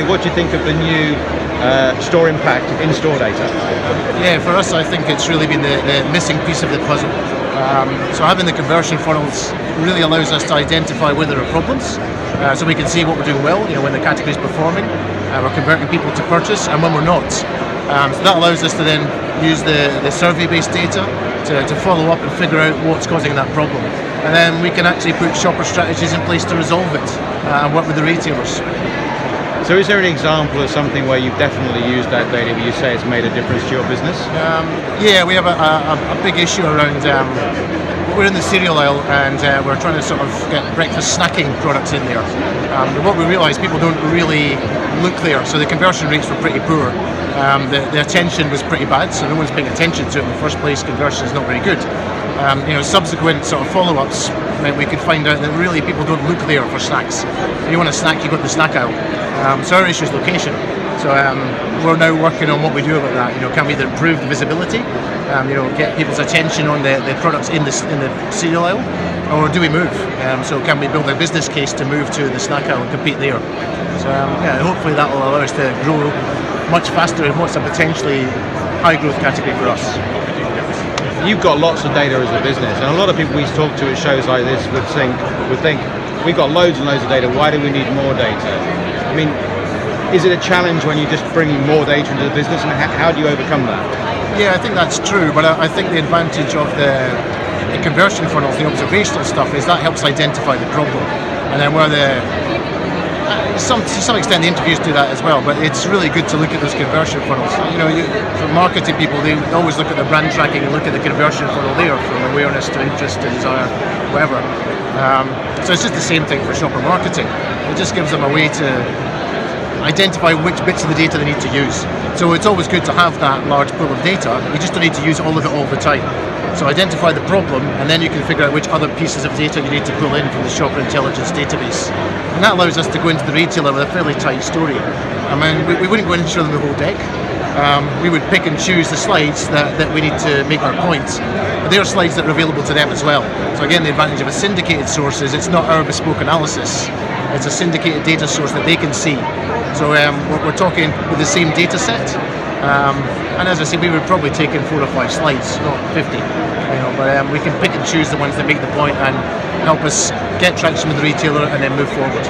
what do you think of the new store impact in-store data? Yeah, for us, I think it's really been the missing piece of the puzzle. So having the conversion funnels really allows us to identify where there are problems, so we can see what we're doing well, when the category is performing, we're converting people to purchase, and when we're not. So that allows us to then use the survey-based data to follow up and figure out what's causing that problem. And then we can actually put shopper strategies in place to resolve it and work with the retailers. So is there an example of something where you've definitely used that data where you say it's made a difference to your business? Yeah, we have a big issue around, we're in the cereal aisle and we're trying to sort of get breakfast snacking products in there. What we realised, people don't really look there, so the conversion rates were pretty poor. The attention was pretty bad, so no one's paying attention to it in the first place. Conversion is not very good. Subsequent sort of follow-ups meant we could find out that really people don't look there for snacks. If you want a snack, you go to the snack aisle. So our issue is location. So we're now working on what we do about that. Can we either improve the visibility, get people's attention on the products in the cereal aisle, or do we move? So can we build a business case to move to the snack aisle and compete there? So hopefully that will allow us to grow much faster in what's a potentially high growth category for us. You've got lots of data as a business, and a lot of people we talk to at shows like this would think we've got loads and loads of data, why do we need more data? I mean, is it a challenge when you're just bringing more data into the business, and how do you overcome that? Yeah, I think that's true, but I think the advantage of the conversion funnels, the observational stuff, is that helps identify the problem. And then where to some extent the interviews do that as well, but it's really good to look at those conversion funnels. For marketing people, they always look at the brand tracking and look at the conversion funnel there, from awareness to interest to desire, whatever. So it's just the same thing for shopper marketing. It just gives them a way to identify which bits of the data they need to use. So it's always good to have that large pool of data. You just don't need to use all of it all the time. So identify the problem, and then you can figure out which other pieces of data you need to pull in from the shopper intelligence database. And that allows us to go into the retailer with a fairly tight story. I mean, we wouldn't go in and show them the whole deck. We would pick and choose the slides that we need to make our points. But there are slides that are available to them as well. So again, the advantage of a syndicated source is it's not our bespoke analysis. It's a syndicated data source that they can see. So we're talking with the same data set. And as I say, we would probably take in 4 or 5 slides, not 50. But we can pick and choose the ones that make the point and help us get traction with the retailer and then move forward.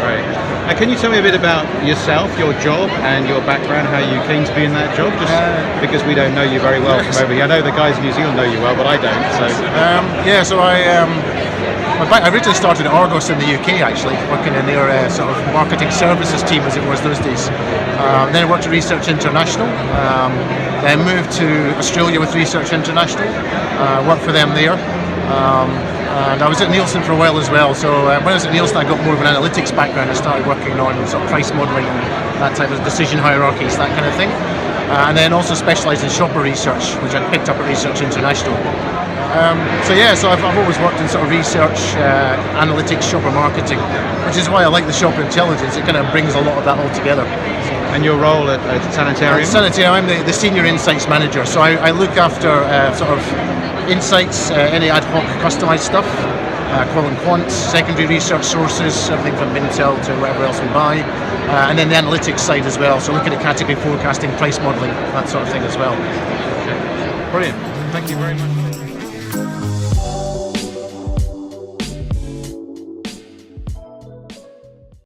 Right. And can you tell me a bit about yourself, your job, and your background, how you came to be in that job? Just because we don't know you very well from over here. I know the guys in New Zealand know you well, but I don't. So I originally started at Argos in the UK, actually, working in their sort of marketing services team, as it was those days. Then I worked at Research International. Then moved to Australia with Research International. Worked for them there. And I was at Nielsen for a while as well. So when I was at Nielsen, I got more of an analytics background. I started working on sort of price modelling and that type of decision hierarchies, that kind of thing. And then also specialised in shopper research, which I picked up at Research International. So I've always worked in sort of research, analytics, shopper marketing, which is why I like the shopper intelligence. It kind of brings a lot of that all together. And your role at Sanitarium? At Sanitarium, I'm the Senior Insights Manager, so I look after sort of insights, any ad hoc customised stuff, qual and quant, secondary research sources, everything from Intel to whatever else we buy, and then the analytics side as well, so looking at category forecasting, price modelling, that sort of thing as well. Brilliant. Thank you very much.